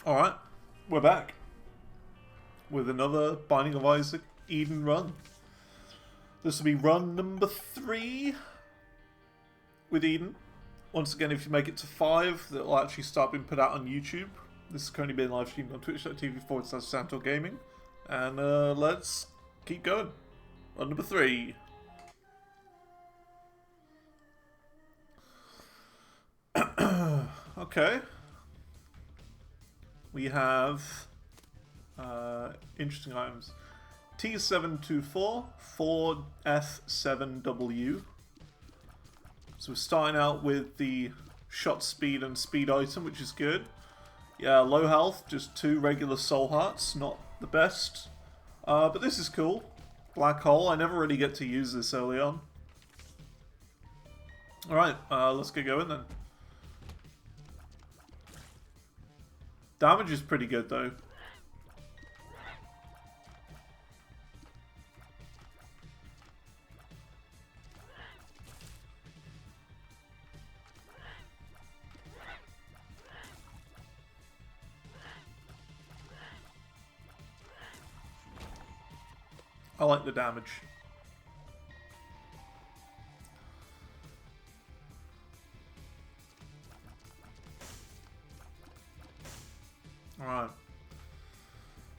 Alright, we're back with another Binding of Isaac Eden run. This will be run number 3 with Eden. Once again, if you make it to 5, that'll actually start being put out on YouTube. This is currently being live streamed on twitch.tv/Santor Gaming. And let's keep going. Run number 3. Okay. We have interesting items. T724 4F7W. So we're starting out with the shot speed and speed item, which is good. Yeah, low health, just 2 regular soul hearts, not the best. But this is cool. Black hole, I never really get to use this early on. Alright, let's get going then. Damage is pretty good though. I like the damage. Alright.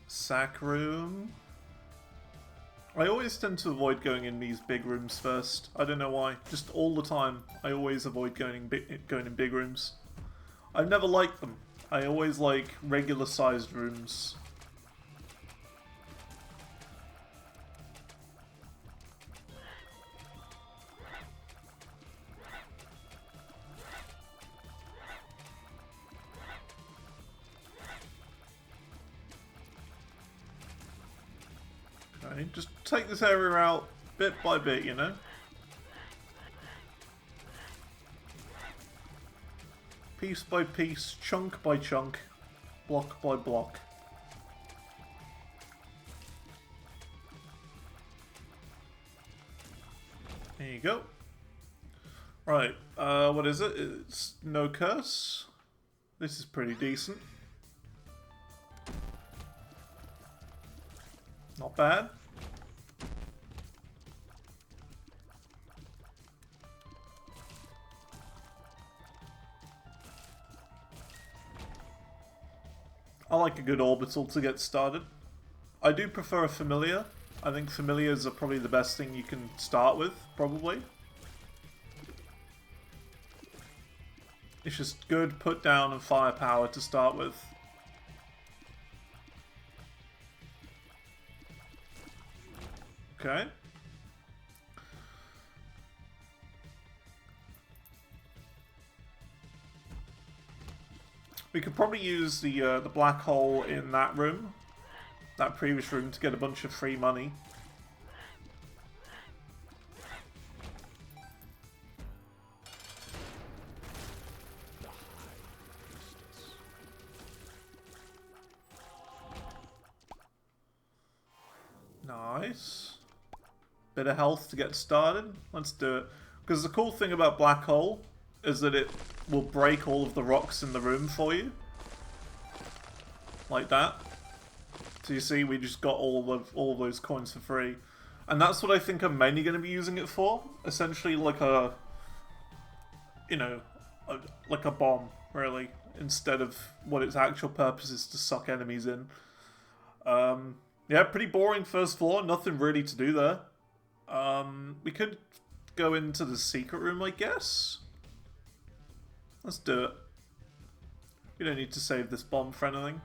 Sack room. I always tend to avoid going in these big rooms first. I don't know why. Just all the time. I always avoid going in big rooms. I've never liked them. I always like regular sized rooms. Okay, just take this area out bit by bit, you know? Piece by piece, chunk by chunk, block by block. There you go. Right, what is it? It's no curse. This is pretty decent. Not bad. I like a good orbital to get started. I do prefer a familiar. I think familiars are probably the best thing you can start with, probably. It's just good put down and firepower to start with. Okay. We could probably use the black hole in that room, that previous room, to get a bunch of free money. Nice. Bit of health to get started. Let's do it. Because the cool thing about black hole is that it will break all of the rocks in the room for you. Like that. So you see, we just got all those coins for free. And that's what I think I'm mainly going to be using it for. Essentially like a, you know, like a bomb, really. Instead of what its actual purpose is to suck enemies in. Yeah, pretty boring first floor. Nothing really to do there. We could go into the secret room, I guess. Let's do it. We don't need to save this bomb for anything.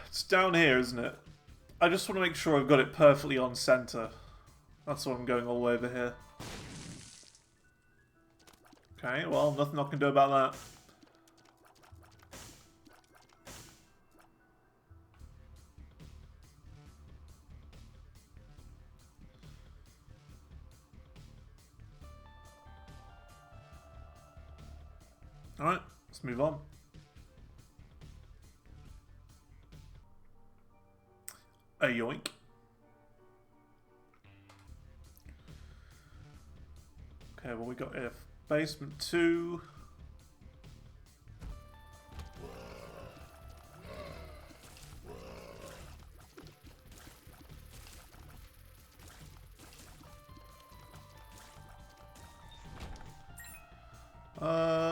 It's down here, isn't it? I just want to make sure I've got it perfectly on center. That's why I'm going all the way over here. Okay, well, nothing I can do about that. Alright, let's move on. A yoink. Okay, well we got here. Basement 2.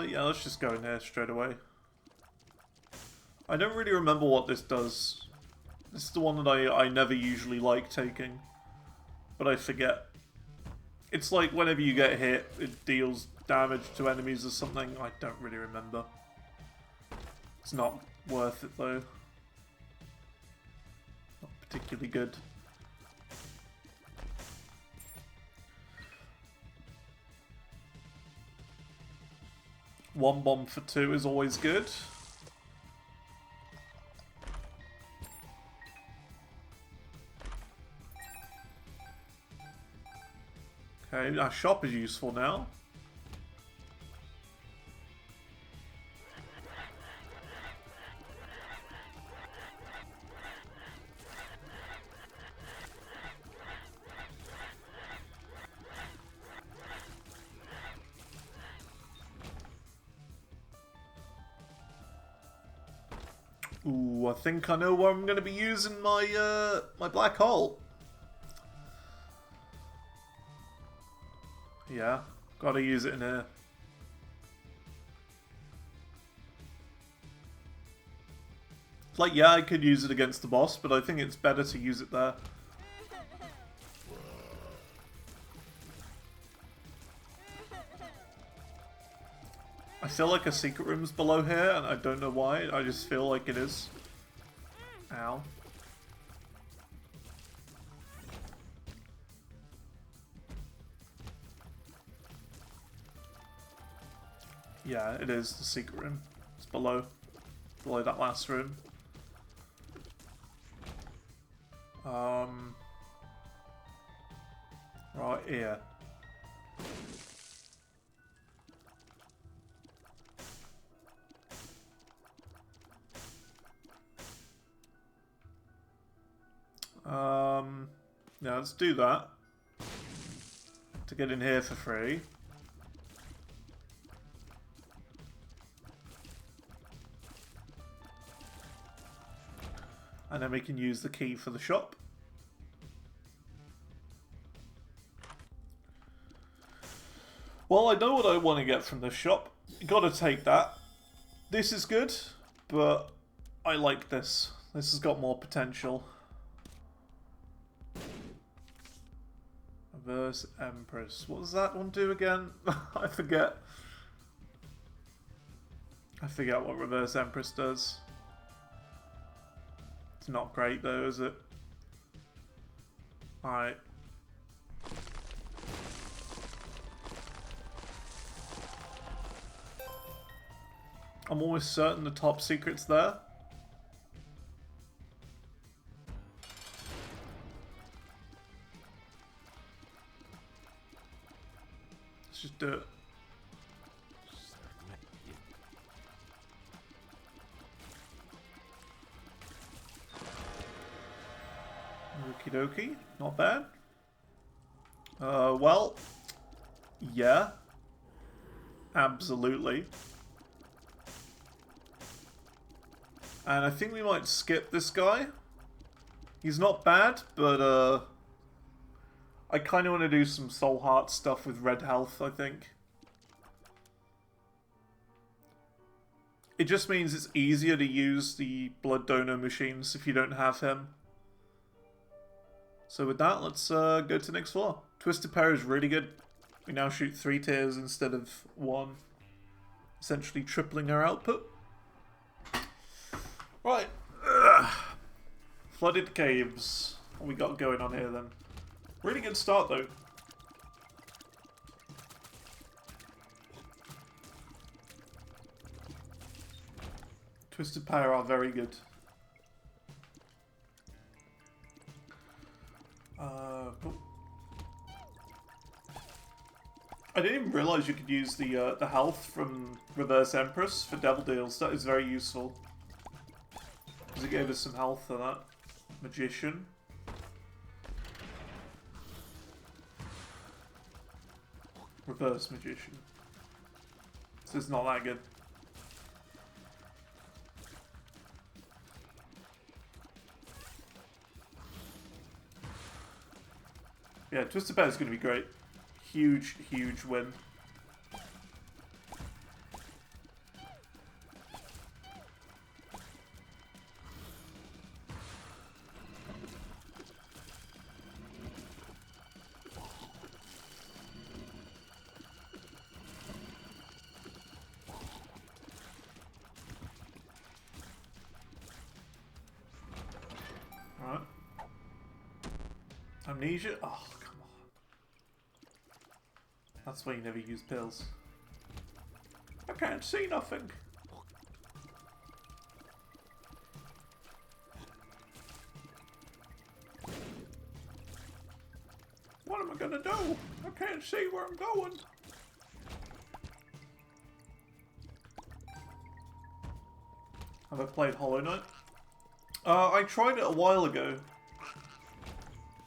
Yeah, let's just go in here straight away. I don't really remember what this does. This is the one that I never usually like taking. But I forget. It's like whenever you get hit, it deals damage to enemies or something. I don't really remember. It's not worth it though. Not particularly good. One bomb for 2 is always good. Okay, our shop is useful now. Ooh, I think I know where I'm going to be using my my black hole. Yeah, gotta use it in here. Like, yeah, I could use it against the boss, but I think it's better to use it there. I feel like a secret room's below here, and I don't know why. I just feel like it is. Ow. Yeah, it is the secret room. It's below that last room. Right here. Yeah, let's do that. To get in here for free. And then we can use the key for the shop. Well, I know what I want to get from this shop. Gotta take that. This is good, but I like this. This has got more potential. Reverse Empress. What does that one do again? I forget. I forget what Reverse Empress does. It's not great though, is it? Alright. I'm almost certain the top secret's there. Let's just do it. Okie dokie, not bad. Well, yeah, absolutely. And I think we might skip this guy. He's not bad, but I kind of want to do some Soul Heart stuff with red health, I think. It just means it's easier to use the blood donor machines if you don't have him. So with that, let's go to the next floor. Twisted Pair is really good. We now shoot 3 tiers instead of 1. Essentially tripling our output. Right. Ugh. Flooded Caves. What we got going on here then? Really good start though. Twisted Pair are very good. Cool. I didn't even realize you could use the health from Reverse Empress for Devil Deals. That is very useful. Because it gave us some health for that. Magician. Reverse Magician. So it's not that good. Yeah, Twisted Pair is going to be great. Huge, huge win. amnesia? Oh, come on. That's why you never use pills. I can't see nothing. What am I gonna do? I can't see where I'm going. Have I played Hollow Knight? I tried it a while ago.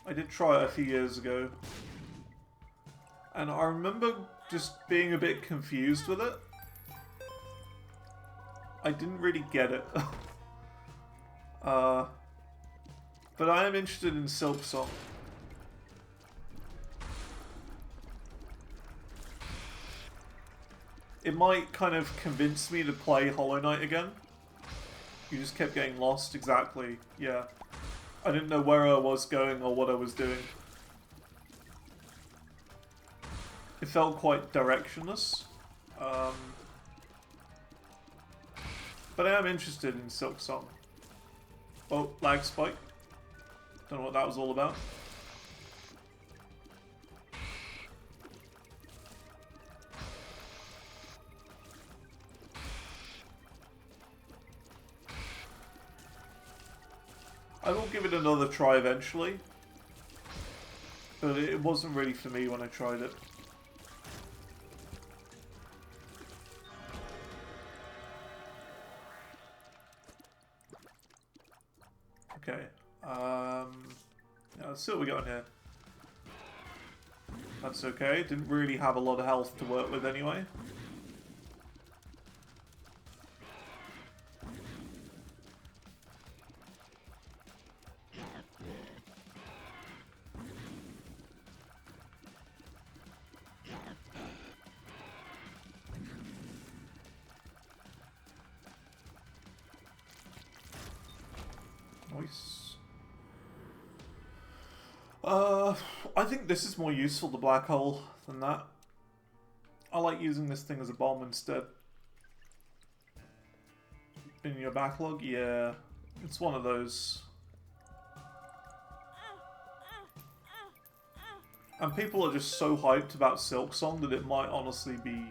I did try it a few years ago. And I remember just being a bit confused with it. I didn't really get it. But I am interested in Silksong. It might kind of convince me to play Hollow Knight again. You just kept getting lost, exactly, yeah. I didn't know where I was going or what I was doing. It felt quite directionless. But I am interested in Silksong. Oh, lag spike. Don't know what that was all about. I will give it another try eventually, but it wasn't really for me when I tried it. Okay, yeah, let's see what we got in here. That's okay, didn't really have a lot of health to work with anyway. Nice. I think this is more useful, the black hole, than that. I like using this thing as a bomb instead. In your backlog? Yeah. It's one of those. And people are just so hyped about Silksong that it might honestly be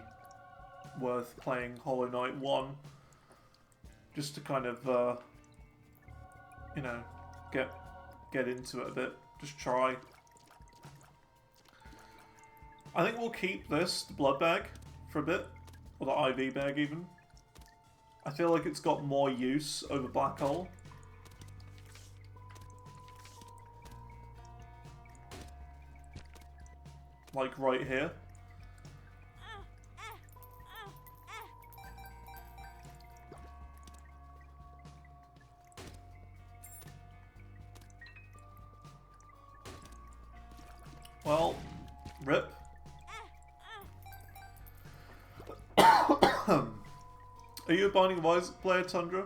worth playing Hollow Knight 1. Just to kind of, you know, get into it a bit. Just try. I think we'll keep this, the blood bag, for a bit. Or the IV bag, even. I feel like it's got more use over black hole. Like right here. Well, rip. Are you a Binding of Isaac player, Tundra?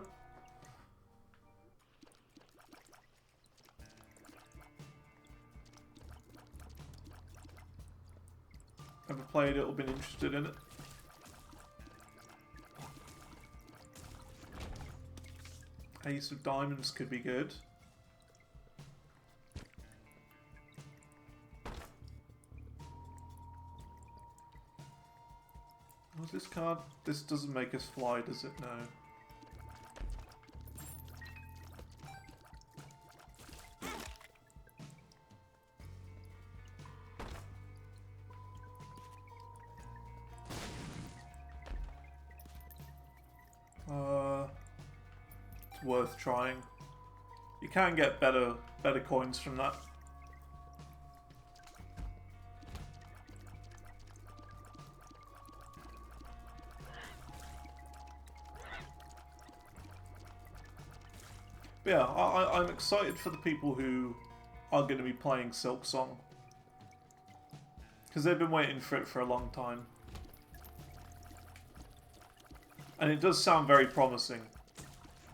Ever played it or been interested in it? Ace of Diamonds could be good. What's this card? This doesn't make us fly, does it? No. It's worth trying. You can get better coins from that. But yeah, I'm excited for the people who are going to be playing Silksong. Because they've been waiting for it for a long time. And it does sound very promising.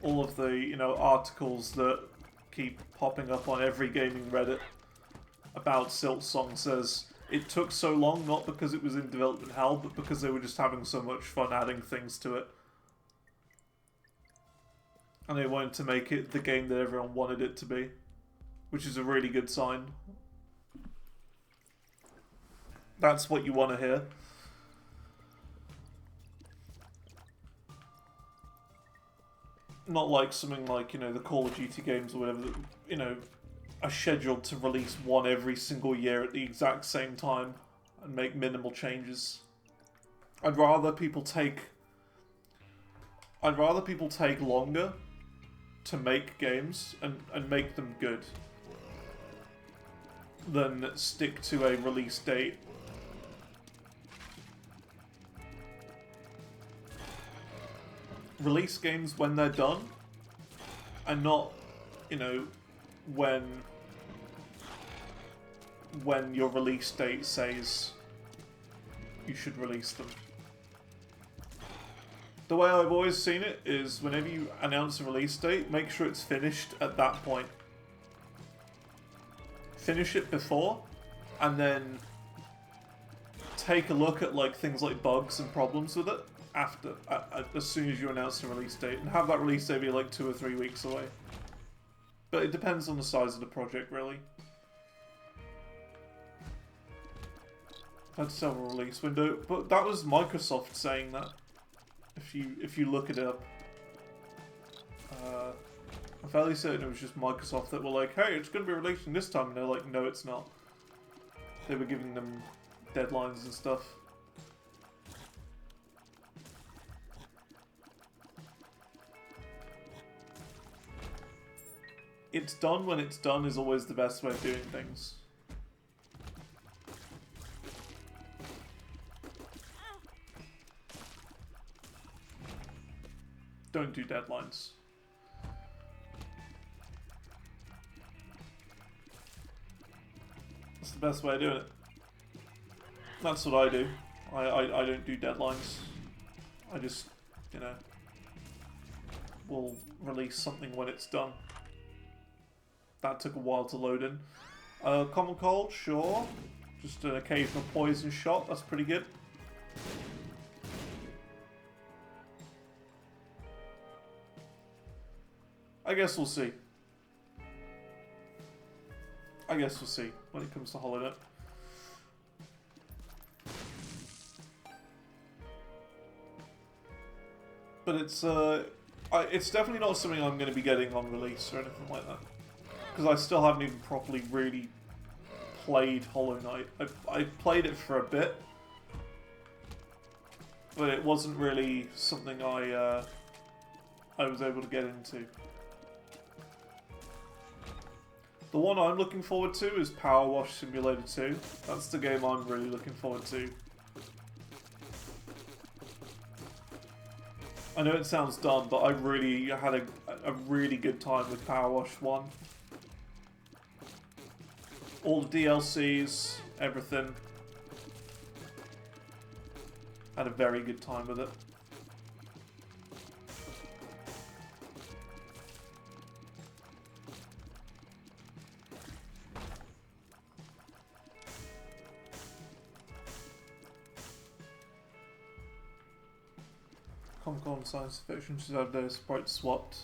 All of the, you know, articles that keep popping up on every gaming Reddit about Silksong says it took so long not because it was in development hell, but because they were just having so much fun adding things to it. And they wanted to make it the game that everyone wanted it to be. Which is a really good sign. That's what you want to hear. Not like something like, you know, the Call of Duty games or whatever that, you know, are scheduled to release one every single year at the exact same time and make minimal changes. I'd rather people take longer to make games and make them good than stick to a release date. Release games when they're done, and not, you know, when your release date says you should release them. The way I've always seen it is whenever you announce a release date, make sure it's finished at that point. Finish it before, and then take a look at like things like bugs and problems with it after, as soon as you announce the release date, and have that release date be like 2 or 3 weeks away. But it depends on the size of the project, really. Had several release window, but that was Microsoft saying that. If you look it up, I'm fairly certain it was just Microsoft that were like, "Hey, it's going to be releasing this time," and they're like, "No, it's not." They were giving them deadlines and stuff. It's done when it's done is always the best way of doing things. Don't do deadlines. That's the best way of doing it. That's what I do. I don't do deadlines. I just, you know, will release something when it's done. That took a while to load in. Common cold, sure. Just an occasional poison shot, that's pretty good. I guess we'll see. I guess we'll see when it comes to Hollow Knight. But it's definitely not something I'm going to be getting on release or anything like that. Because I still haven't even properly really played Hollow Knight. I played it for a bit, but it wasn't really something I was able to get into. The one I'm looking forward to is Power Wash Simulator 2. That's the game I'm really looking forward to. I know it sounds dumb, but I really had a really good time with Power Wash 1. All the DLCs, everything. Had a very good time with it. Comic-Con science fiction should have their sprite swapped.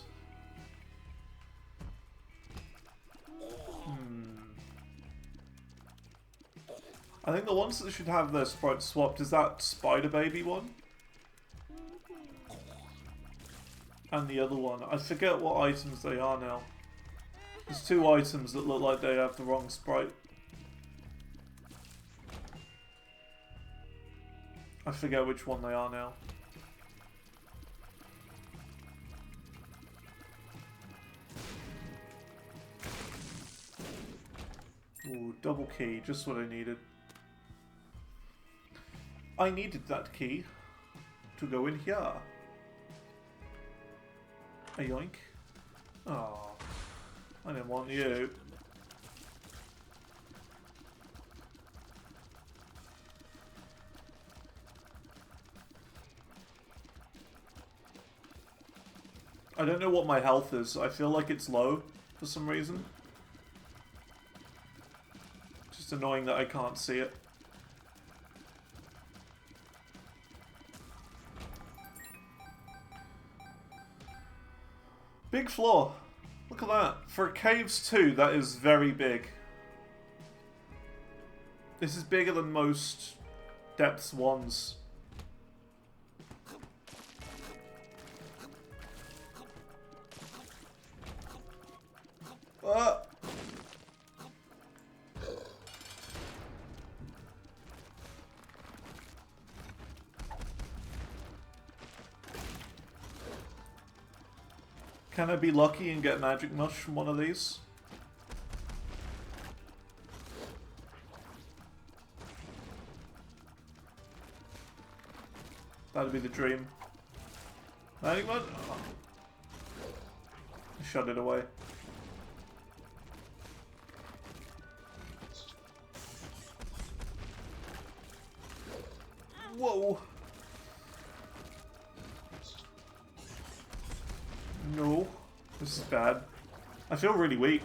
I think the ones that should have their sprites swapped is that Spider Baby one. And the other one. I forget what items they are now. There's 2 items that look like they have the wrong sprite. I forget which one they are now. Ooh, double key, just what I needed. I needed that key to go in here. A yoink. Oh, I didn't want you. I don't know what my health is. I feel like it's low for some reason. Just annoying that I can't see it. Big floor. Look at that. For Caves 2, that is very big. This is bigger than most depths ones. Can I be lucky and get magic mush from one of these? That'd be the dream. Magic mush? Oh. Shut it away. Whoa! No. This is bad. I feel really weak.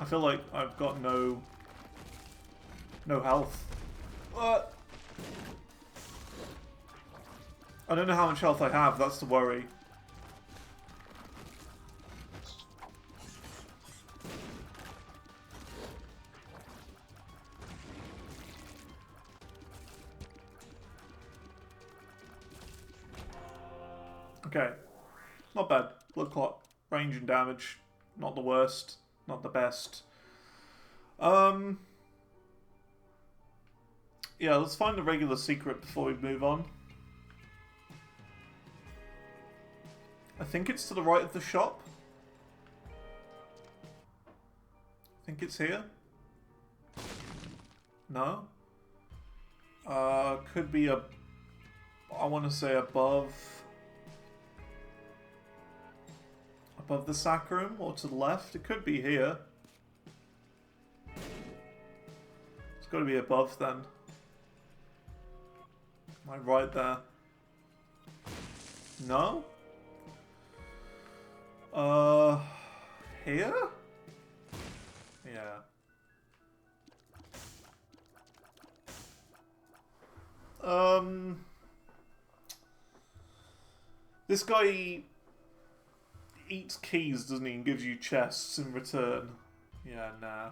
I feel like I've got no health. I don't know how much health I have, that's the worry. Okay. Not bad. Blood clot. Range and damage. Not the worst. Not the best. Yeah, let's find a regular secret before we move on. I think it's to the right of the shop. I think it's here. No? Could be I want to say above the sack room, or to the left. It could be here. It's got to be above then. Am I right there? No? Here? Yeah. This guy eats keys, doesn't he, and gives you chests in return. Yeah, nah.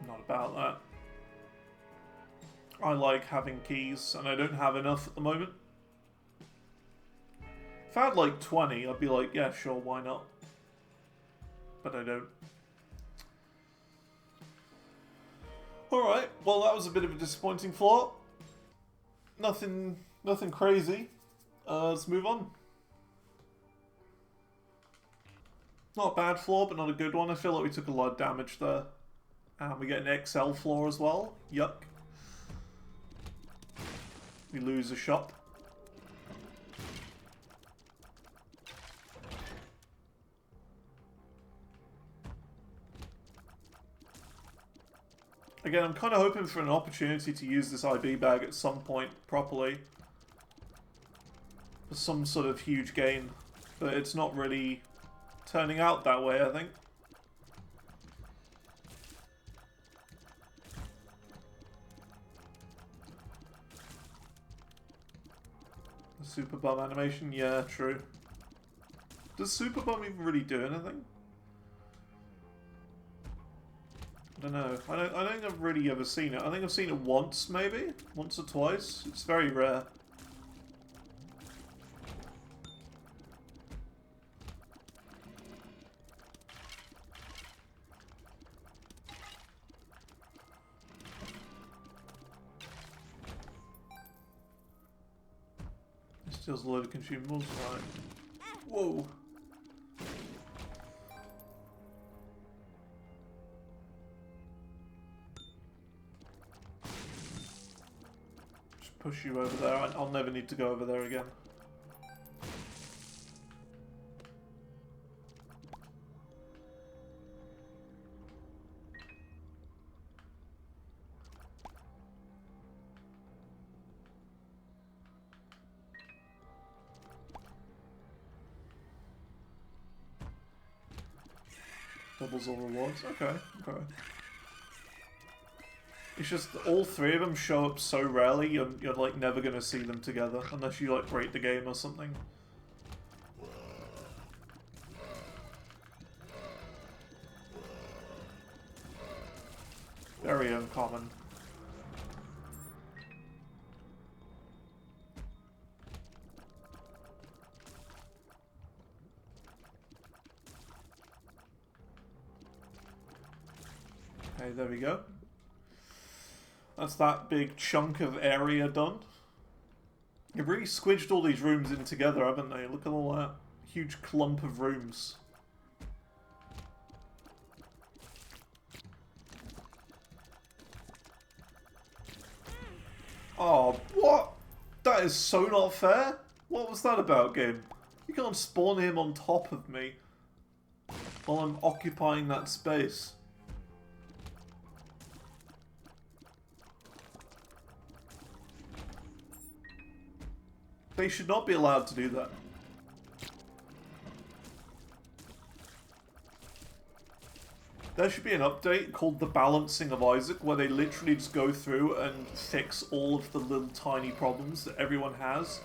Not about that. I like having keys, and I don't have enough at the moment. If I had like 20, I'd be like, yeah, sure, why not? But I don't. Alright, well that was a bit of a disappointing floor. Nothing crazy. Let's move on. Not a bad floor, but not a good one. I feel like we took a lot of damage there. And we get an XL floor as well. Yuck. We lose a shop. Again, I'm kind of hoping for an opportunity to use this IB bag at some point properly. For some sort of huge gain. But it's not really turning out that way, I think. The Super Bum animation? Yeah, true. Does Super Bum even really do anything? I don't know. I don't think I've really ever seen it. I think I've seen it once, maybe? Once or twice. It's very rare. It steals a load of consumables, right? Whoa! Push you over there. I'll never need to go over there again. Doubles all rewards. Okay, okay. It's just all three of them show up so rarely, you're like never gonna see them together unless you like break the game or something. Very uncommon. Okay, there we go. That's that big chunk of area done. They've really squidged all these rooms in together, haven't they? Look at all that huge clump of rooms. Oh, what? That is so not fair. What was that about, game? You can't spawn him on top of me while I'm occupying that space. They should not be allowed to do that. There should be an update called The Balancing of Isaac, where they literally just go through and fix all of the little tiny problems that everyone has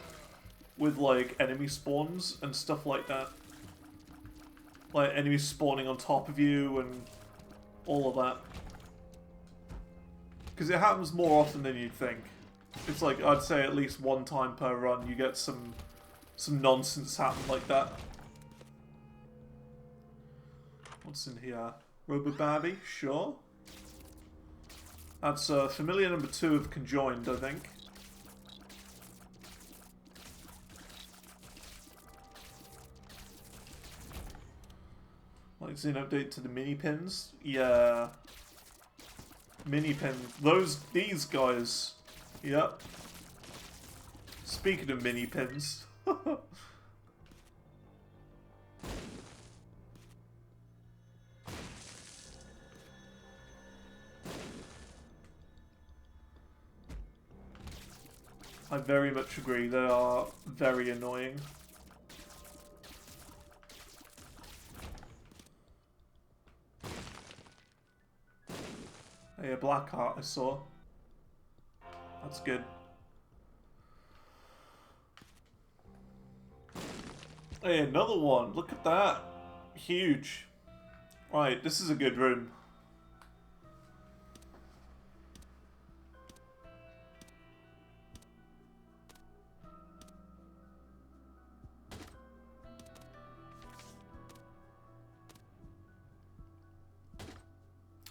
with, like, enemy spawns and stuff like that. Like, enemies spawning on top of you and all of that. Because it happens more often than you'd think. It's like, I'd say at least one time per run you get some nonsense happen like that. What's in here? Robobabby, sure. That's familiar number 2 of Conjoined, I think. Like, it's an update to the mini pins. Yeah. Mini pins. These guys. Yep. Speaking of mini pins. I very much agree, they are very annoying. Hey, a black heart I saw. That's good. Hey, another one. Look at that. Huge. Right, this is a good room.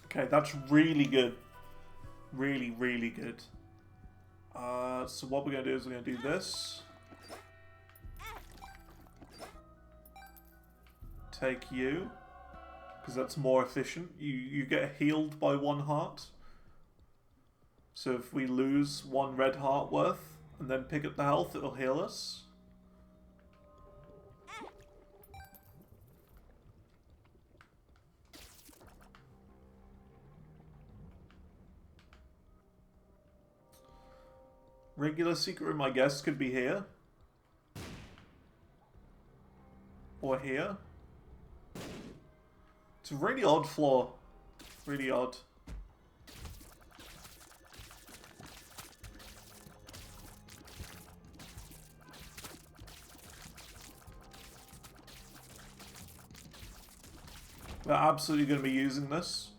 Okay, that's really good. Really, really good. So what we're going to do is we're going to do this. Take you. Because that's more efficient. You get healed by 1 heart. So if we lose 1 red heart worth and then pick up the health, it'll heal us. Regular secret room, I guess, could be here. Or here. It's a really odd floor. Really odd. We're absolutely going to be using this.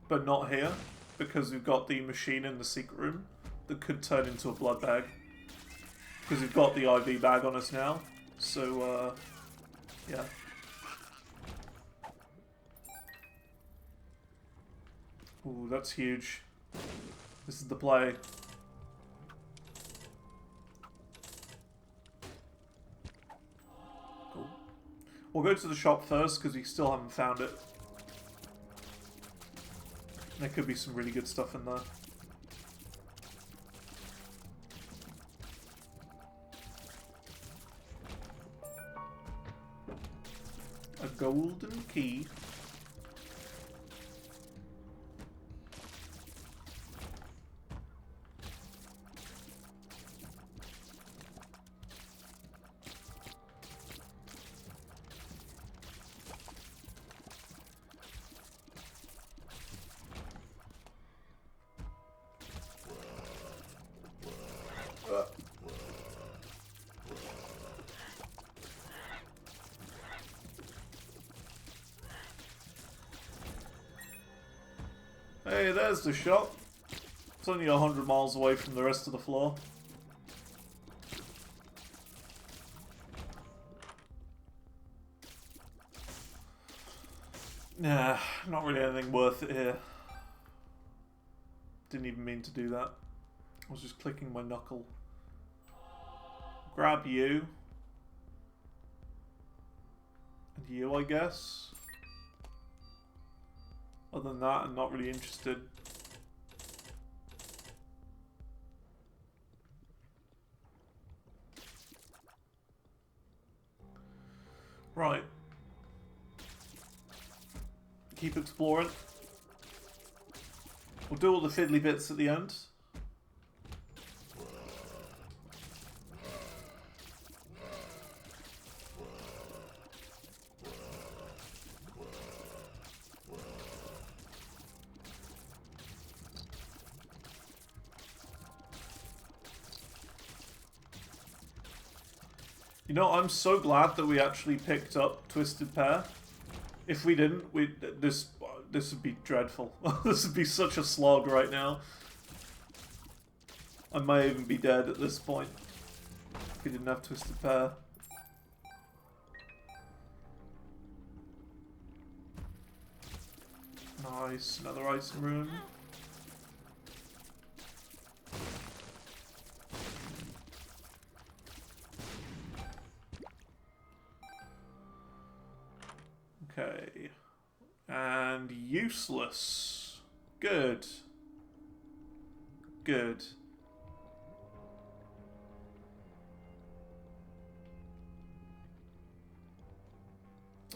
But not here. Because we've got the machine in the secret room that could turn into a blood bag. Because we've got the IV bag on us now. So, yeah. Ooh, that's huge. This is the play. Cool. We'll go to the shop first because we still haven't found it. There could be some really good stuff in there. A golden key. Hey, there's the shop. It's only 100 miles away from the rest of the floor. Nah, not really anything worth it here. Didn't even mean to do that. I was just clicking my knuckle. Grab you. And you, I guess. Other than that, I'm not really interested. Right. Keep exploring. We'll do all the fiddly bits at the end. You know, I'm so glad that we actually picked up Twisted Pair. If we didn't, this would be dreadful. This would be such a slog right now. I might even be dead at this point if we didn't have Twisted Pair. Nice, another ice room. Okay. And useless. Good. Good.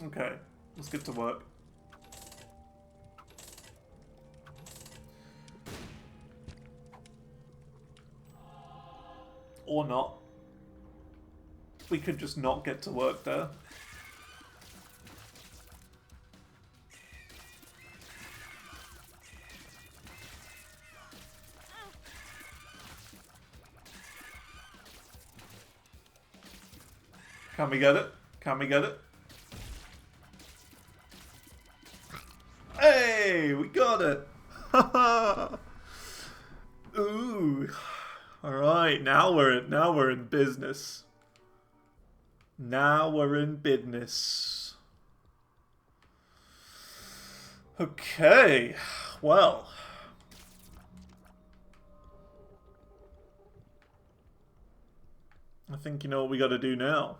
Okay, let's get to work. Or not. We could just not get to work there. Can we get it? Can we get it? Hey, we got it! Ooh. Alright, now we're in business. Now we're in business. Okay. Well. I think you know what we gotta do now.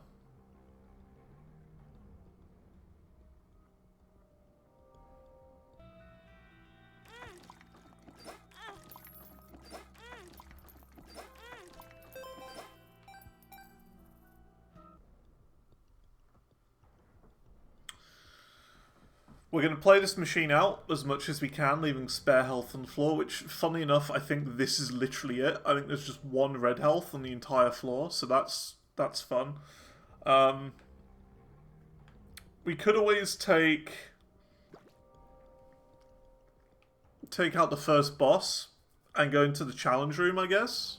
We're going to play this machine out as much as we can, leaving spare health on the floor, which, funnily enough, I think this is literally it. I think there's just one red health on the entire floor, so that's fun. We could always take out the first boss and go into the challenge room, I guess.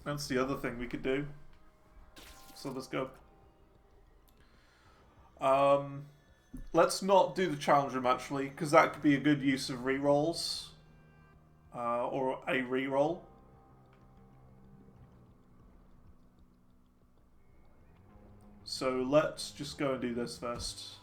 That's the other thing we could do. So let's go. Let's not do the challenge room, actually, because that could be a good use of rerolls. Or a reroll. So let's just go and do this first.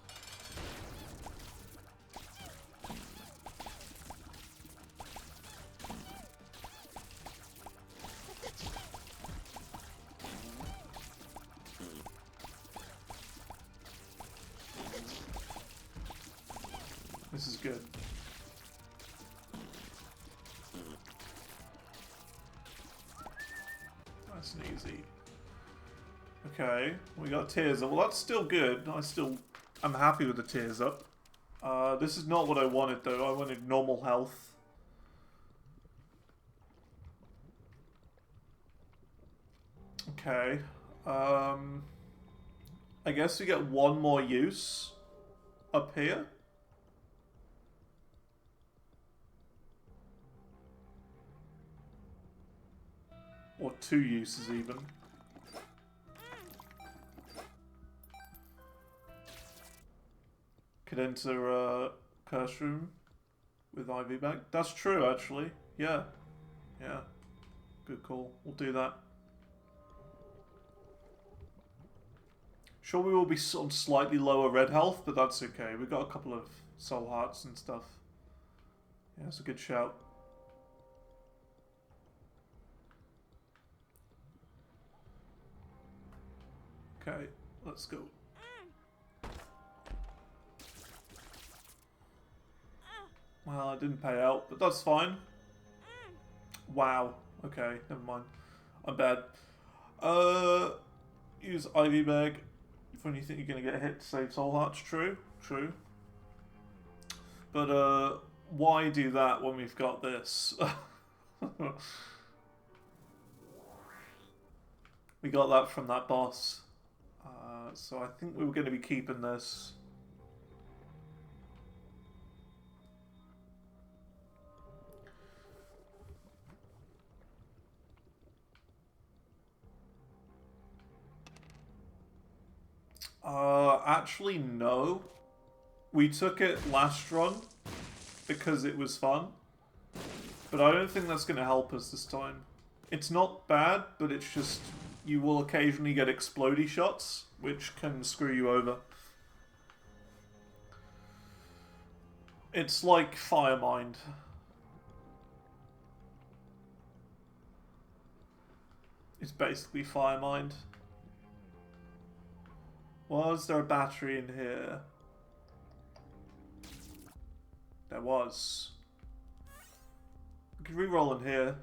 This is good. Nice and easy. Okay, we got tears up. Well, that's still good. I'm happy with the tears up. This is not what I wanted, though. I wanted normal health. Okay. I guess we get one more use up here. Or 2 uses, even. Could enter a curse room with IV bag. That's true, actually. Yeah. Yeah. Good call. We'll do that. Sure, we will be on slightly lower red health, but that's okay. We've got a couple of soul hearts and stuff. Yeah, that's a good shout. Okay, let's go. Well, I didn't pay out, but that's fine. Wow. Okay, never mind. I'm bad. Use Ivy Bag when you think you're going to get hit to save soul hearts. True, true. But, why do that when we've got this? We got that from that boss. So I think we were going to be keeping this. Actually, no. We took it last run because it was fun. But I don't think that's going to help us this time. It's not bad, but it's just you will occasionally get explodey shots, which can screw you over. It's like Fire Mind. It's basically Fire Mind. Was there a battery in here? There was. We can reroll in here.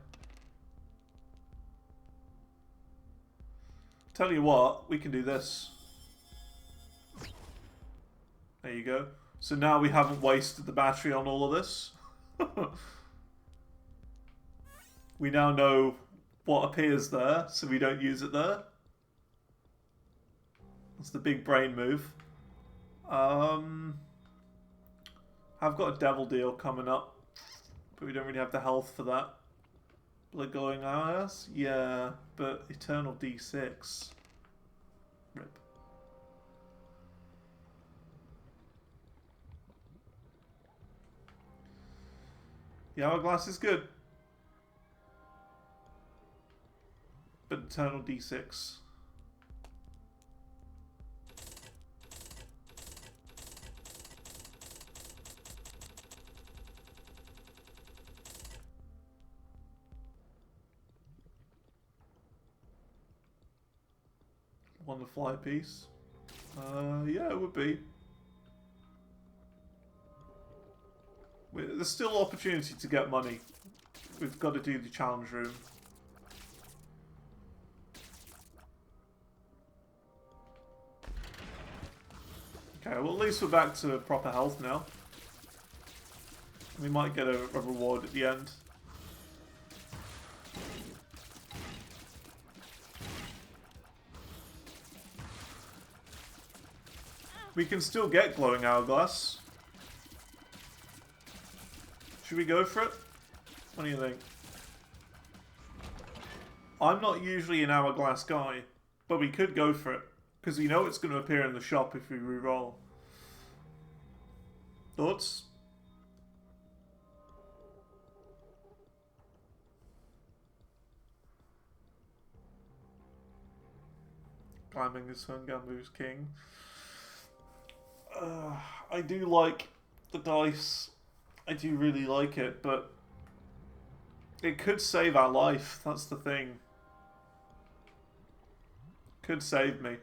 Tell you what, we can do this. There you go. So now we haven't wasted the battery on all of this. We now know what appears there, so we don't use it there. That's the big brain move. I've got a devil deal coming up, but we don't really have the health for that. Blood going eyes? Yeah, but Eternal D6. Rip. The hourglass is good. But Eternal D6. On the fly piece. Yeah, it would be. There's still opportunity to get money. We've got to do the challenge room. Okay, well at least we're back to proper health now. We might get a reward at the end. We can still get glowing hourglass. Should we go for it? What do you think? I'm not usually an hourglass guy, but we could go for it. Because we know it's going to appear in the shop if we reroll. Thoughts? Climbing the sun, Gambu's king. I do like the dice. I do really like it, but it could save our life. That's the thing. Could save me.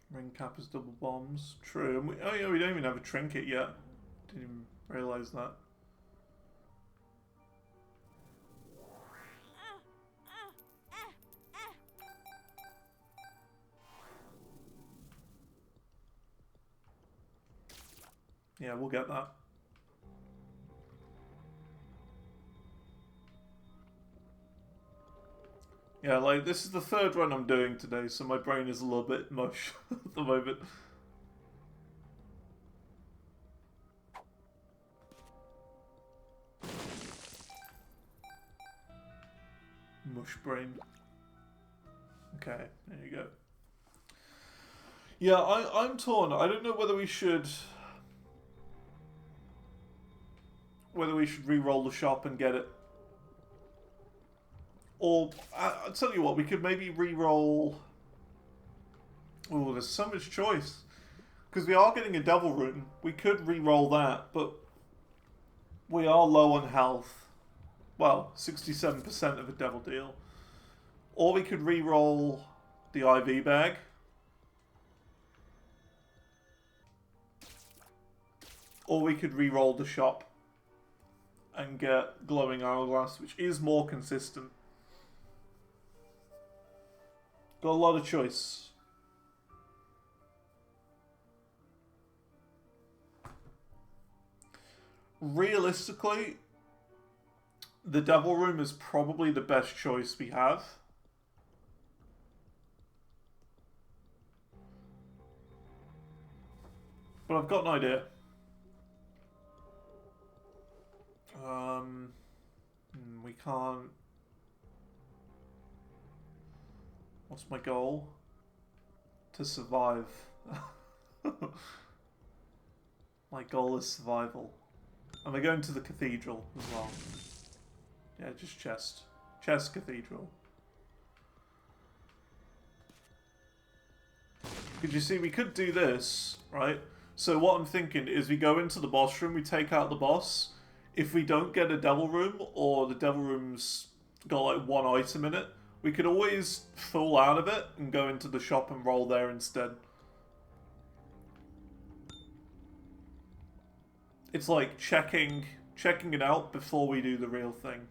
Ring cap has double bombs. True. And oh yeah, we don't even have a trinket yet. Didn't even realise that. Yeah, we'll get that. Yeah, like, this is the third run I'm doing today, so my brain is a little bit mush at the moment. Mush brain. Okay, there you go. Yeah, I'm torn. I don't know whether we should... Whether we should re-roll the shop and get it. Or, I'll tell you what, we could maybe re-roll... Oh, there's so much choice. Because we are getting a devil rune. We could re-roll that, but... We are low on health. Well, 67% of a devil deal. Or we could re-roll the IV bag. Or we could re-roll the shop and get glowing hourglass, which is more consistent. Got a lot of choice. Realistically, the Devil Room is probably the best choice we have. But I've got an idea. We can't... What's my goal? To survive. My goal is survival. Am I going to the cathedral as well? Yeah, just chest. Chest cathedral. Because you see, we could do this, right? So what I'm thinking is we go into the boss room, we take out the boss. If we don't get a devil room, or the devil room's got like one item in it, we could always fall out of it and go into the shop and roll there instead. It's like checking it out before we do the real thing.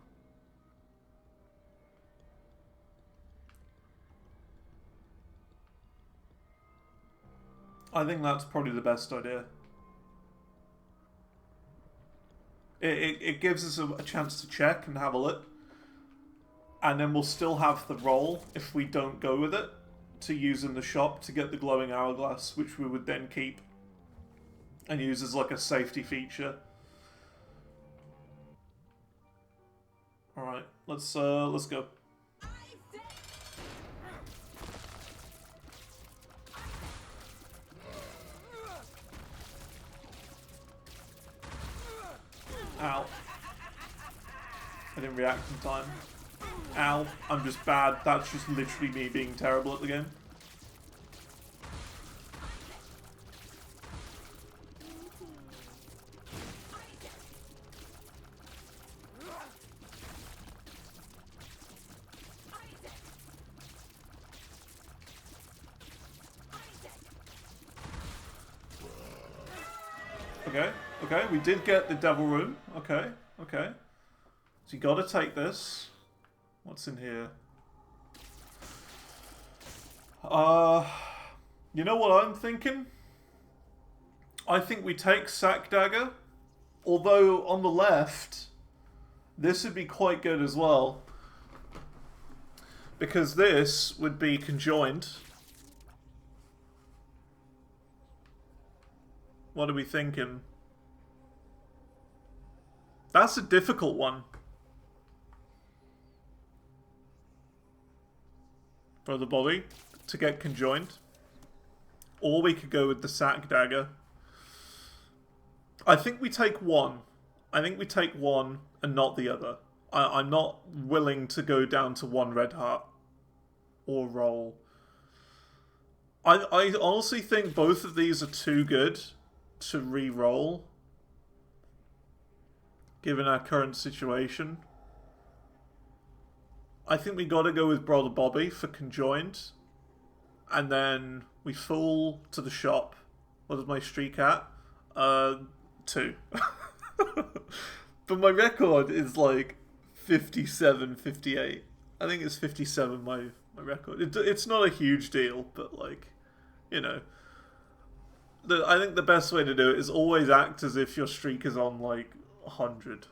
I think that's probably the best idea. It gives us a chance to check and have a look. And then we'll still have the roll, if we don't go with it, to use in the shop to get the glowing hourglass, which we would then keep and use as like a safety feature. Alright, let's go. Ow. I didn't react in time. Ow. I'm just bad. That's just literally me being terrible at the game. Okay, okay, we did get the devil room. Okay, okay. So you gotta take this. What's in here? You know what I'm thinking? I think we take Sack Dagger. Although, on the left, this would be quite good as well. Because this would be conjoined. What are we thinking? That's a difficult one. Brother Bobby, to get conjoined. Or we could go with the Sack Dagger. I think we take one. I think we take one and not the other. I'm not willing to go down to one red heart. Or roll. I honestly think both of these are too good to re-roll. Given our current situation. I think we gotta go with Brother Bobby for conjoined. And then we fall to the shop. What is my streak at? 2. But my record is like 57, 58. I think it's 57 my record. It's not a huge deal, but like, you know. I think the best way to do it is always act as if your streak is on like 100.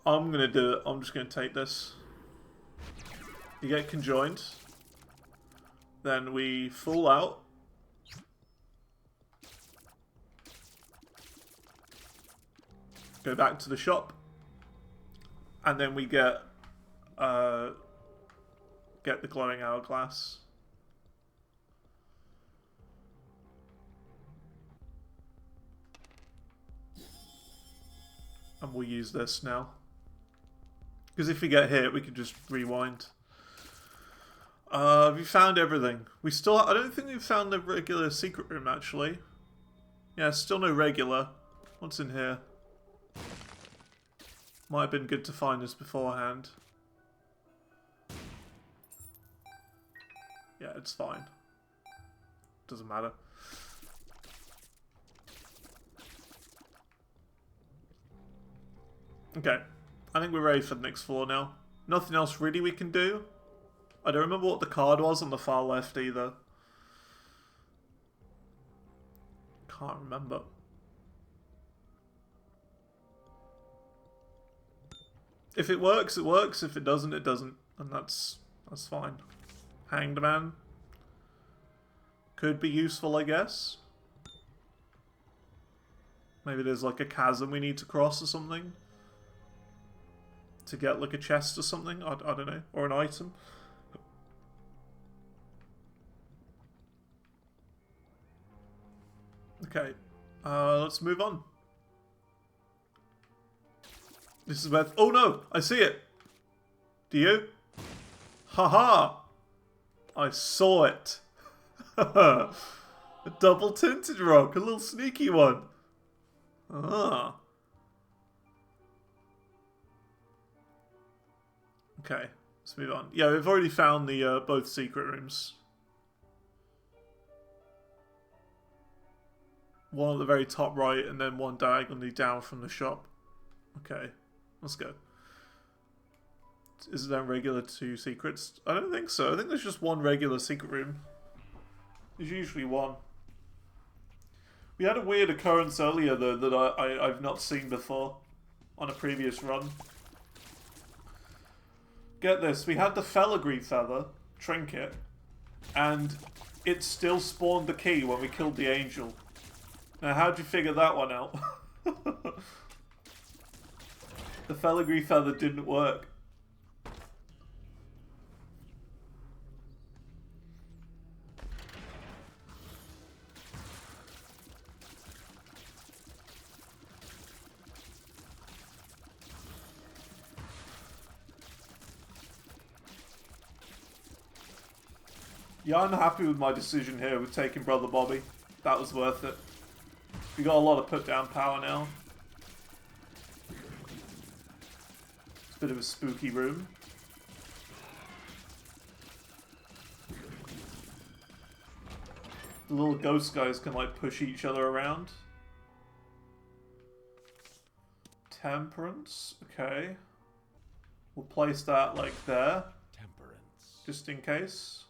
I'm gonna do it. I'm just gonna take this. You get conjoined. Then we fall out. Go back to the shop. And then we get the glowing hourglass. And we'll use this now. Because if we get hit, we can just rewind. We found everything. We still... I don't think we've found the regular secret room, actually. Yeah, still no regular. What's in here? Might have been good to find this beforehand. Yeah, it's fine. Doesn't matter. Okay. I think we're ready for the next floor now. Nothing else really we can do. I don't remember what the card was on the far left either. Can't remember. If it works, it works. If it doesn't, it doesn't. And that's fine. Hanged Man. Could be useful, I guess. Maybe there's like a chasm we need to cross or something. To get like a chest or something. I don't know. Or an item. Okay. Let's move on. This is where... Oh no! I see it! Do you? Haha! I saw it! A double tinted rock, a little sneaky one. Ah. Okay, let's move on. Yeah, we've already found the both secret rooms. One at the very top right, and then one diagonally down from the shop. Okay, let's go. Is there regular 2 secrets? I don't think so. I think there's just one regular secret room. There's usually one. We had a weird occurrence earlier, though, that I've not seen before on a previous run. Get this, we had the filigree feather, trinket, and it still spawned the key when we killed the angel. Now, how'd you figure that one out? The filigree feather didn't work. Yeah, I'm happy with my decision here with taking Brother Bobby. That was worth it. We got a lot of put down power now. It's a bit of a spooky room. The little ghost guys can like push each other around. Temperance, okay. We'll place that like there. Temperance. Just in case.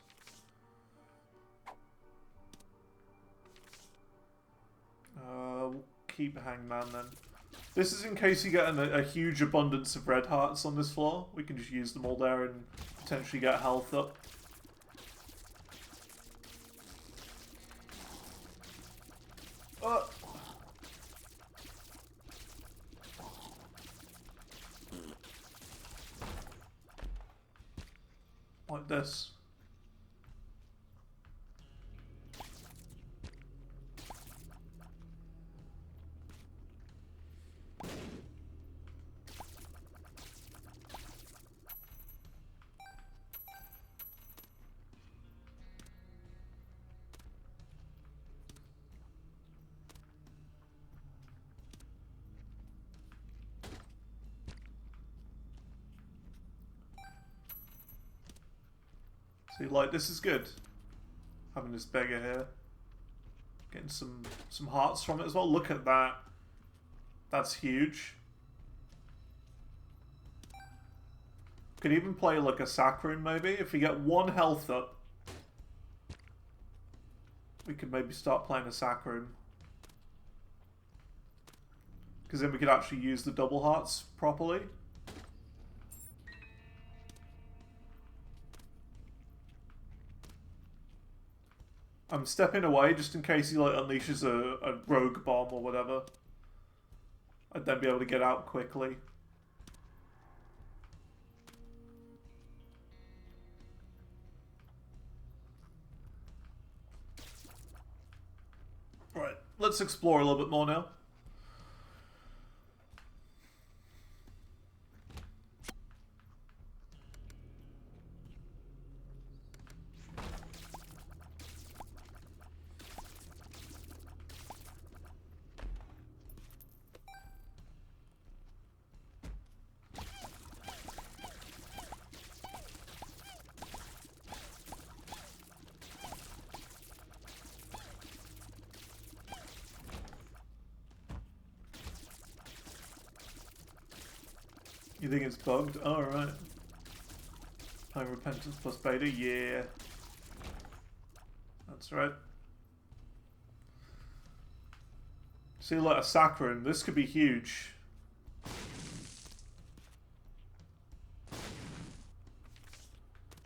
We'll keep Hangman then. This is in case you get a huge abundance of red hearts on this floor. We can just use them all there and potentially get health up. Like this. See, like, this is good. Having this beggar here. Getting some hearts from it as well. Look at that. That's huge. Could even play like a sack rune maybe. If we get 1 health up, we could maybe start playing a sack rune. Because then we could actually use the double hearts properly. I'm stepping away just in case he like unleashes a rogue bomb or whatever. I'd then be able to get out quickly. Right, let's explore a little bit more now. You think it's bugged? Alright. High repentance plus beta? Yeah. That's right. See, like a sack room. This could be huge.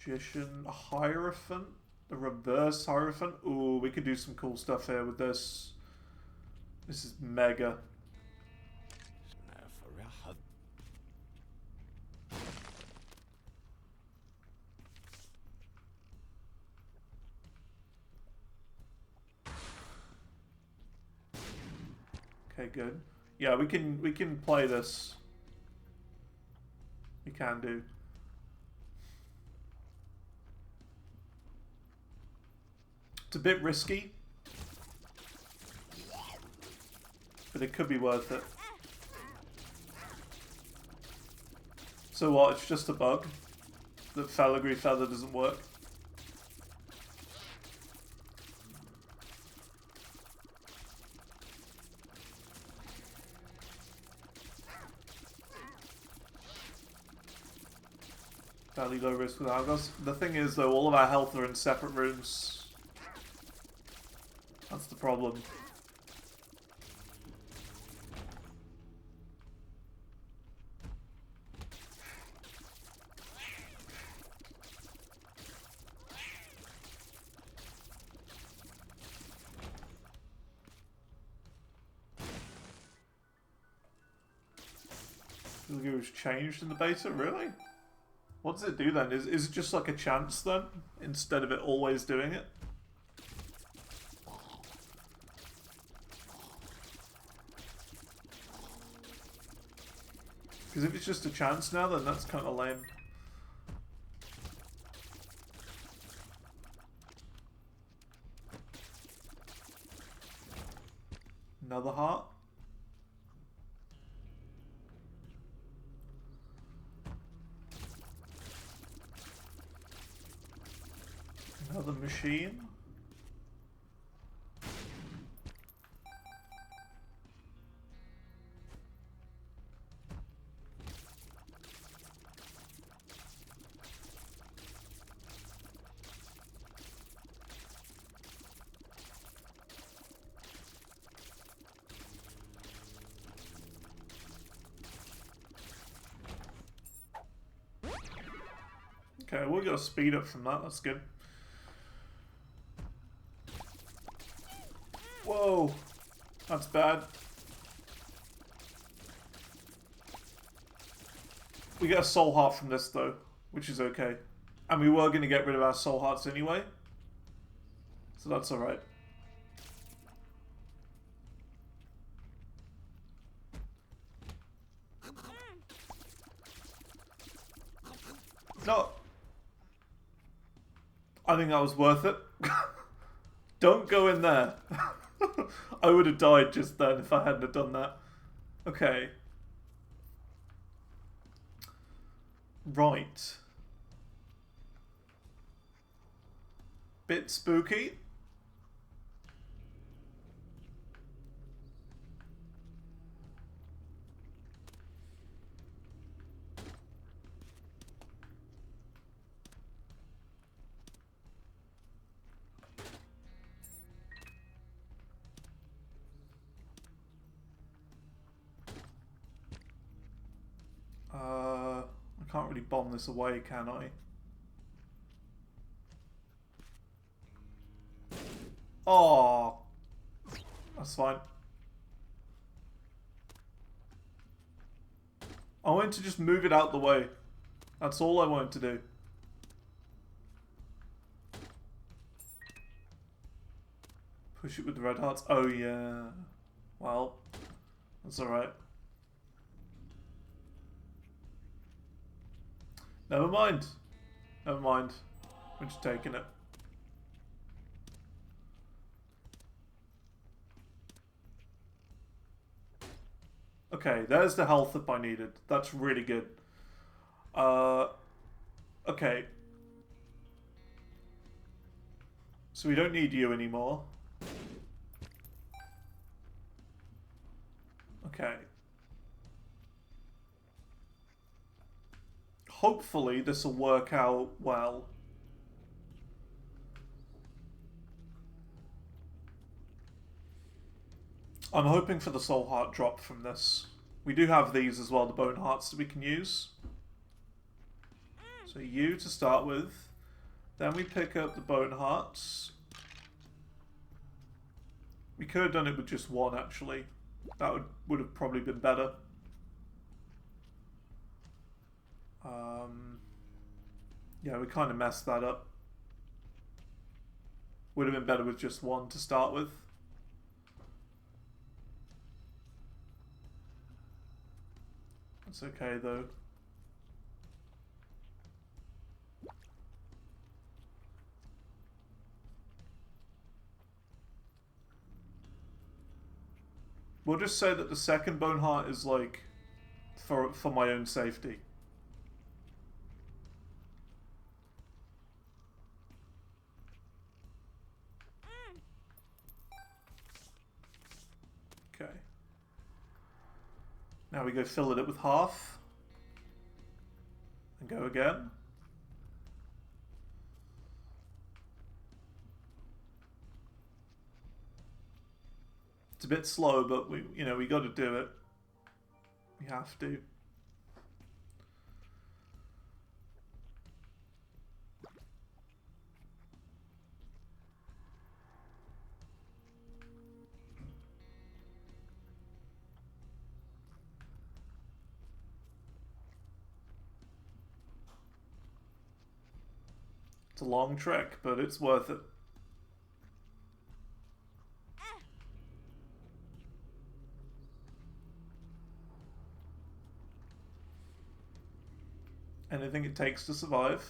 Magician, a Hierophant, a reverse Hierophant. Ooh, we could do some cool stuff here with this. This is mega. Okay, good. Yeah, we can play this. We can do. It's a bit risky, but it could be worth it. So what? It's just a bug. The filigree feather doesn't work. Fairly low risk with Argos. The thing is, though, all of our health are in separate rooms. That's the problem. It was changed in the beta, really? What does it do then? Is it just like a chance then, instead of it always doing it? Because if it's just a chance now, then that's kind of lame. Another heart. Another machine. Okay, we'll get a speed up from that, that's good. Whoa, that's bad. We get a soul heart from this though, which is okay. And we were going to get rid of our soul hearts anyway. So that's alright. No. I think that was worth it. Don't go in there. I would have died just then if I hadn't have done that. Okay. Right. Bit spooky. I can't really bomb this away, can I? Oh, that's fine. I wanted to just move it out the way. That's all I wanted to do. Push it with the red hearts. Oh, yeah. Well, that's alright. Never mind. Never mind. We're just taking it. Okay, there's the health up I needed. That's really good. Okay. So we don't need you anymore. Okay. Hopefully this will work out well. I'm hoping for the soul heart drop from this. We do have these as well, the bone hearts that we can use. So you to start with. Then we pick up the bone hearts. We could have done it with just one, actually. That would have probably been better. Yeah, we kind of messed that up. Would have been better with just one to start with. That's okay, though. We'll just say that the second bone heart is like for my own safety. Okay. Now we go fill it up with half. And go again. It's a bit slow, but we got to do it. We have to. It's a long trek, but it's worth it. Anything it takes to survive.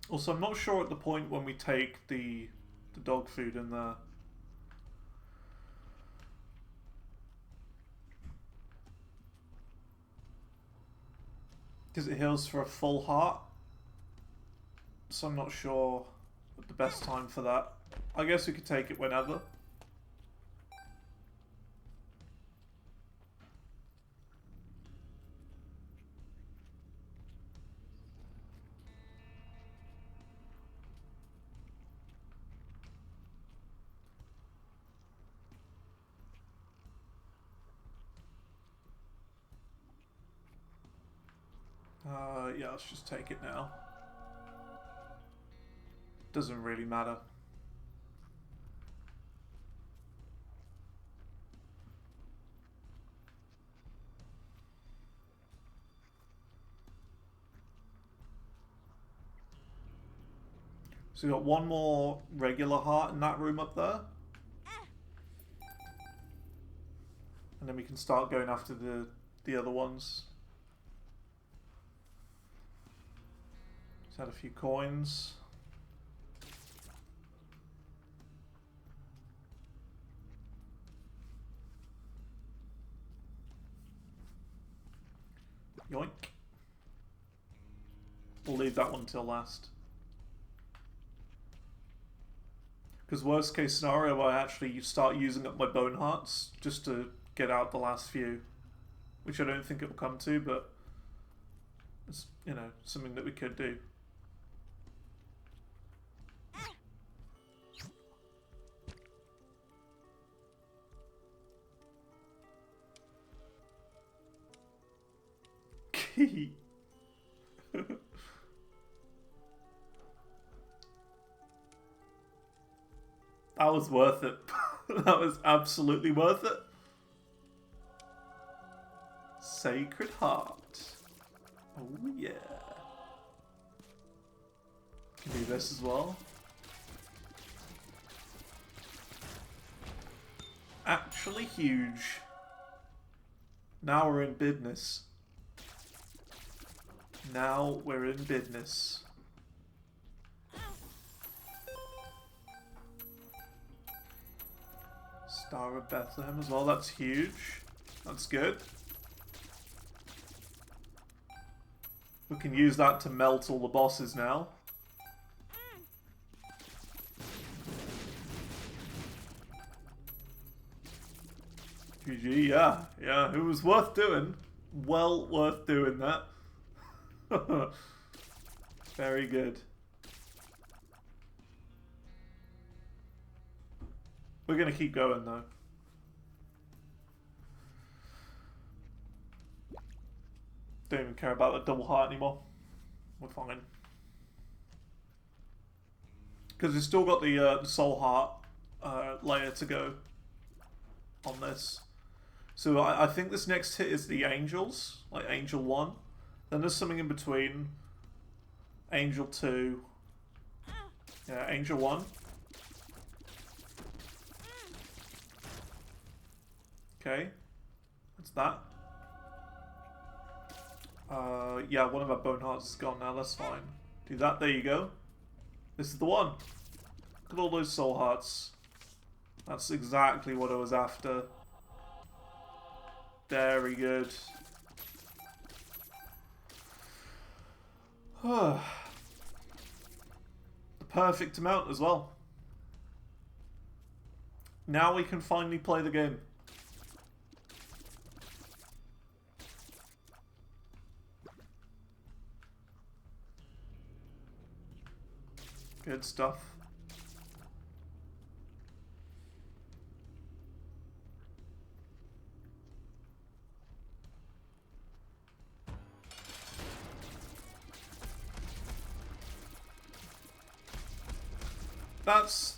Also, I'm not sure at the point when we take the dog food in there. Because it heals for a full heart. So I'm not sure what the best time for that. I guess we could take it whenever. Yeah, let's just take it now. Doesn't really matter. So we got one more regular heart in that room up there. And then we can start going after the other ones. Just had a few coins. Yoink. We'll leave that one till last. Because worst case scenario, I actually start using up my bone hearts just to get out the last few. Which I don't think it will come to, but it's, something that we could do. That was worth it. That was absolutely worth it. Sacred Heart. Oh yeah. Can do this as well. Actually huge. Now we're in business. Now we're in business. Star of Bethlehem as well, that's huge. That's good. We can use that to melt all the bosses now. GG, yeah. Yeah, it was worth doing. Well worth doing that. Very good. We're gonna keep going though. Don't even care about the double heart anymore. We're fine. Because we've still got the soul heart layer to go on this. So I think this next hit is the angels, like Angel 1. Then there's something in between. Angel 2. Yeah, Angel 1. Okay. What's that? Yeah, one of our bone hearts is gone now, that's fine. Do that, there you go. This is the one. Look at all those soul hearts. That's exactly what I was after. Very good. The perfect amount as well. Now we can finally play the game. Good stuff.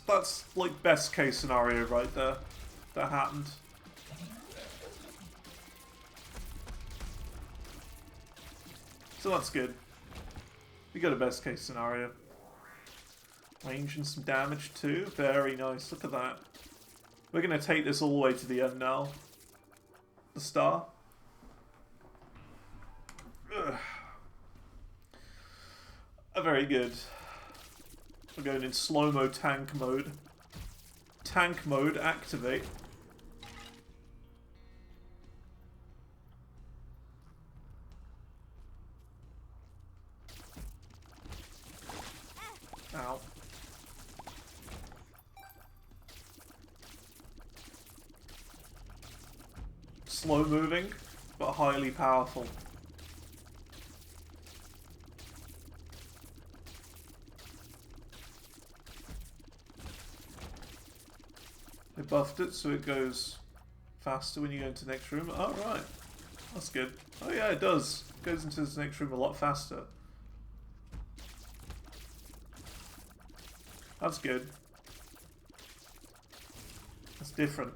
That's like best case scenario right there. That happened. So that's good. We got a best case scenario. Range and some damage too. Very nice. Look at that. We're going to take this all the way to the end now. The star. Ugh. Very good. We're going in slow-mo tank mode. Tank mode, activate. Ow. Slow moving, but highly powerful. They buffed it so it goes faster when you go into the next room. Oh, right. That's good. Oh yeah, it does. It goes into this next room a lot faster. That's good. That's different.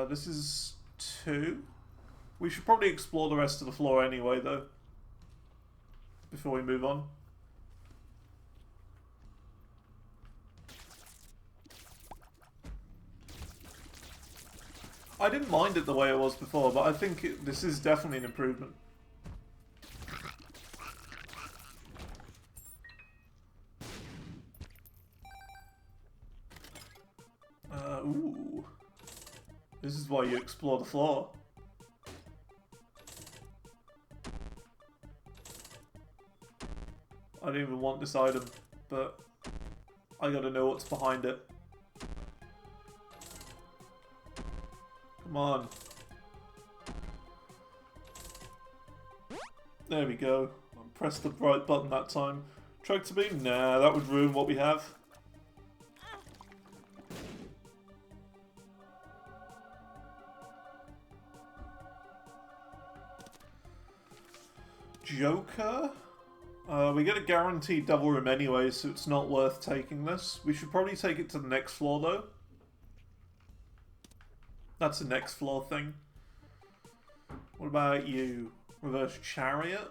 This is 2. We should probably explore the rest of the floor anyway, though. Before we move on. I didn't mind it the way it was before, but I think this is definitely an improvement. Ooh. This is why you explore the floor. I don't even want this item, but I gotta know what's behind it. Come on. There we go. Press the right button that time. Tractor beam? Nah, that would ruin what we have. Joker? We get a guaranteed double room anyway, so it's not worth taking this. We should probably take it to the next floor, though. That's a next floor thing. What about you? Reverse Chariot?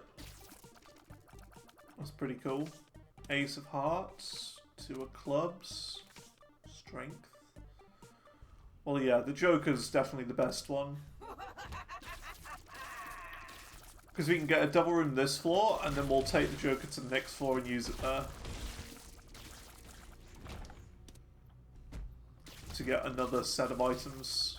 That's pretty cool. Ace of Hearts. 2 of Clubs. Strength. Well, yeah, the Joker's definitely the best one. Because we can get a double room this floor, and then we'll take the Joker to the next floor and use it there. To get another set of items.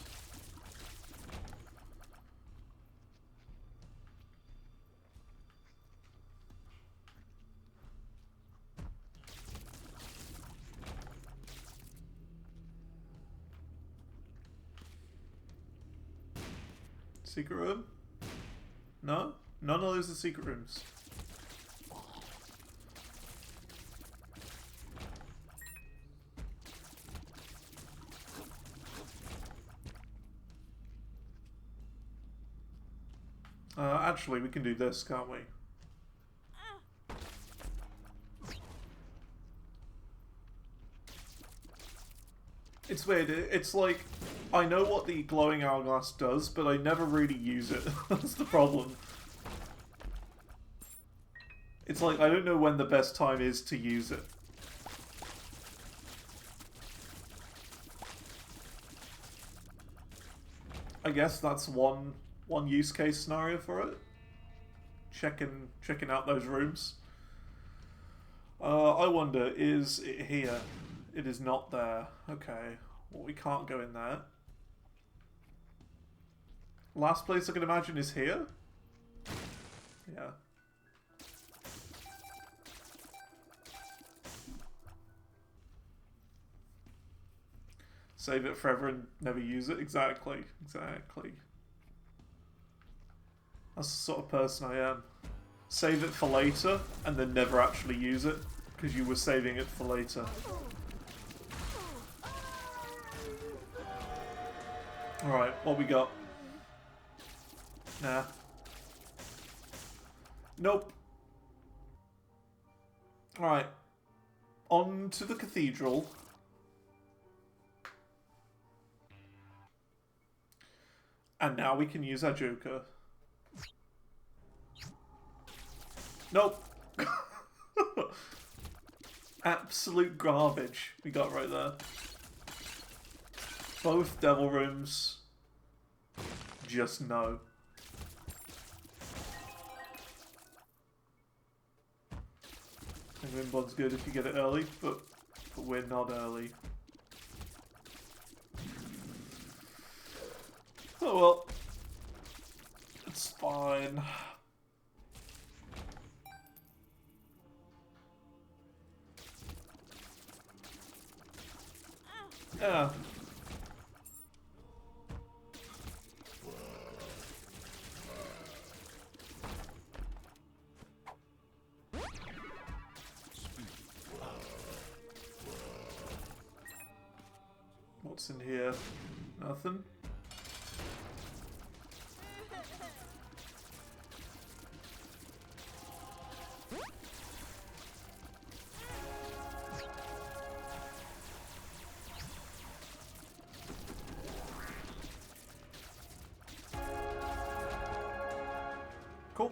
Secret room? No? None of those are secret rooms. Actually, we can do this, can't we? It's weird. It's like, I know what the glowing hourglass does, but I never really use it. That's the problem. It's like, I don't know when the best time is to use it. I guess that's one use case scenario for it. Checking out those rooms. I wonder, is it here? It is not there. Okay. Well, we can't go in there. Last place I can imagine is here? Yeah. Save it forever and never use it. Exactly. Exactly. That's the sort of person I am. Save it for later and then never actually use it because you were saving it for later. Alright, what we got? Nah. Nope. Alright. On to the cathedral. And now we can use our Joker. Nope. Absolute garbage we got right there. Both devil rooms. Just no. Penguin Bond's good if you get it early, but we're not early. Oh well. It's fine. Yeah. What's in here? Nothing? Cool.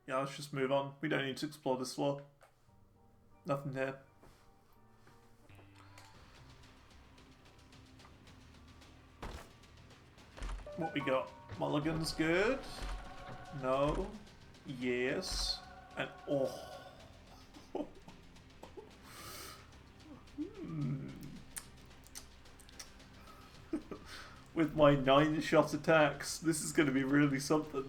Yeah, let's just move on. We don't need to explore this floor. Nothing here. What we got? Mulligan's good. No. Yes. And oh. With my 9-shot attacks, this is going to be really something.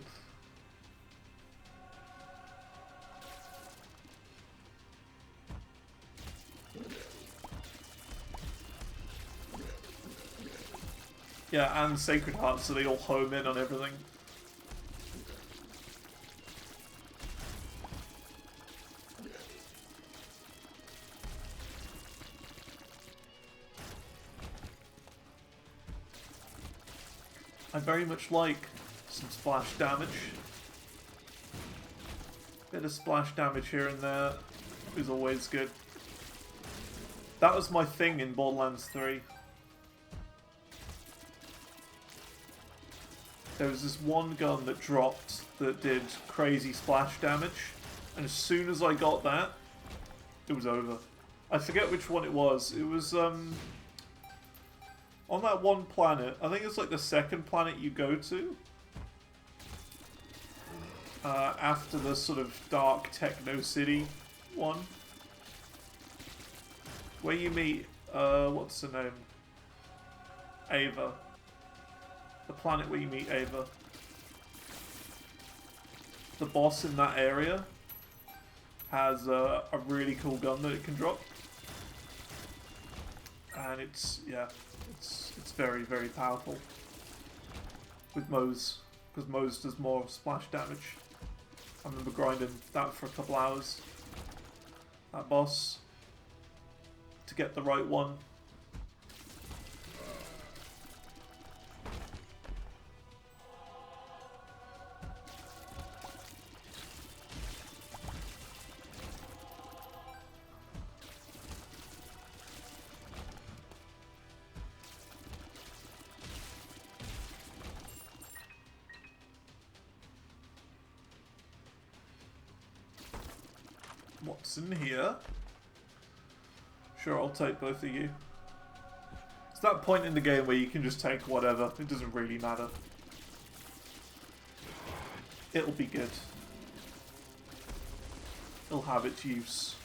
Yeah, and Sacred Heart, so they all home in on everything. I very much like some splash damage. Bit of splash damage here and there is always good. That was my thing in Borderlands 3. There was this one gun that dropped that did crazy splash damage, and as soon as I got that, it was over. I forget which one it was. It was on that one planet. I think it's like the second planet you go to. After the sort of dark techno city one. Where you meet, what's her name? Ava. The planet where you meet Ava. The boss in that area has a really cool gun that it can drop. And it's very, very powerful. With Moze. Because Moze does more splash damage. I remember grinding that for a couple hours. That boss. To get the right one. What's in here? Sure, I'll take both of you. It's that point in the game where you can just take whatever. It doesn't really matter. It'll be good. It'll have its use.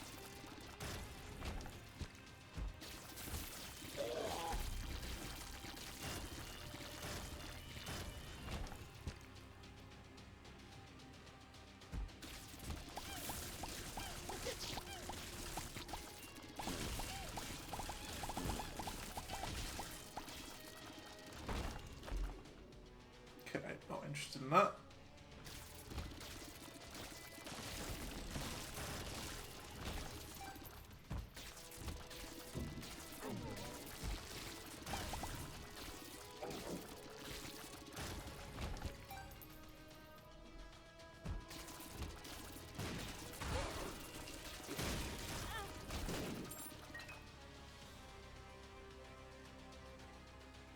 Not interested in that.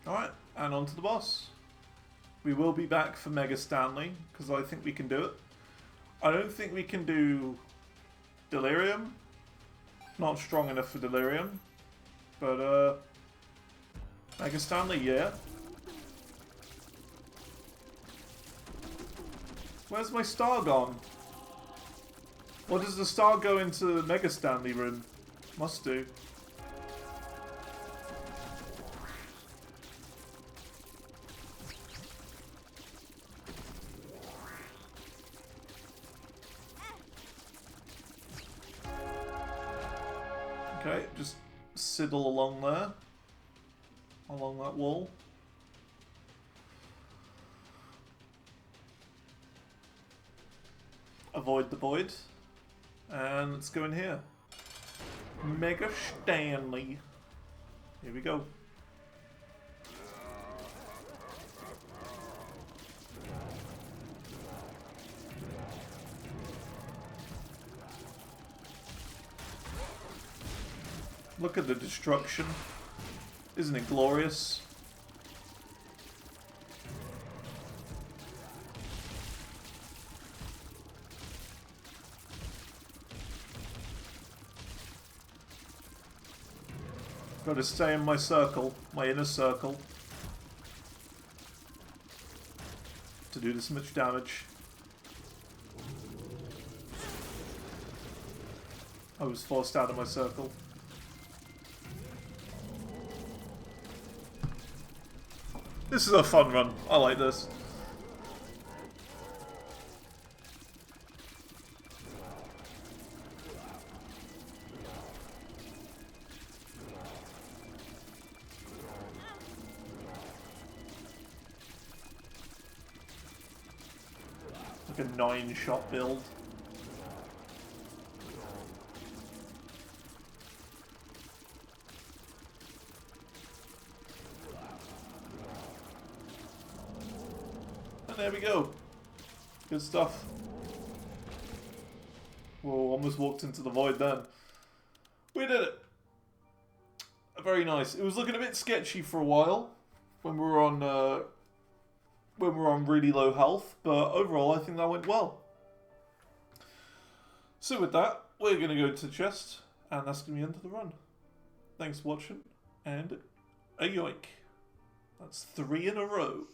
Alright, and on to the boss. We will be back for Mega Stanley, because I think we can do it. I don't think we can do Delirium. Not strong enough for Delirium. But, Mega Stanley, yeah. Where's my star gone? Or does the star go into the Mega Stanley room? Must do. Okay, just sidle along there. Along that wall. Avoid the void. And let's go in here. Mega Stanley. Here we go. Look at the destruction. Isn't it glorious? Got to stay in my circle, my inner circle, to do this much damage. I was forced out of my circle. This is a fun run. I like this. Like a 9-shot build. And there we go. Good stuff. Whoa, almost walked into the void then. We did it. Very nice. It was looking a bit sketchy for a while when we were on really low health, but overall I think that went well. So with that, we're going to go to the chest, and that's going to be the end of the run. Thanks for watching, and a yoink. That's 3 in a row.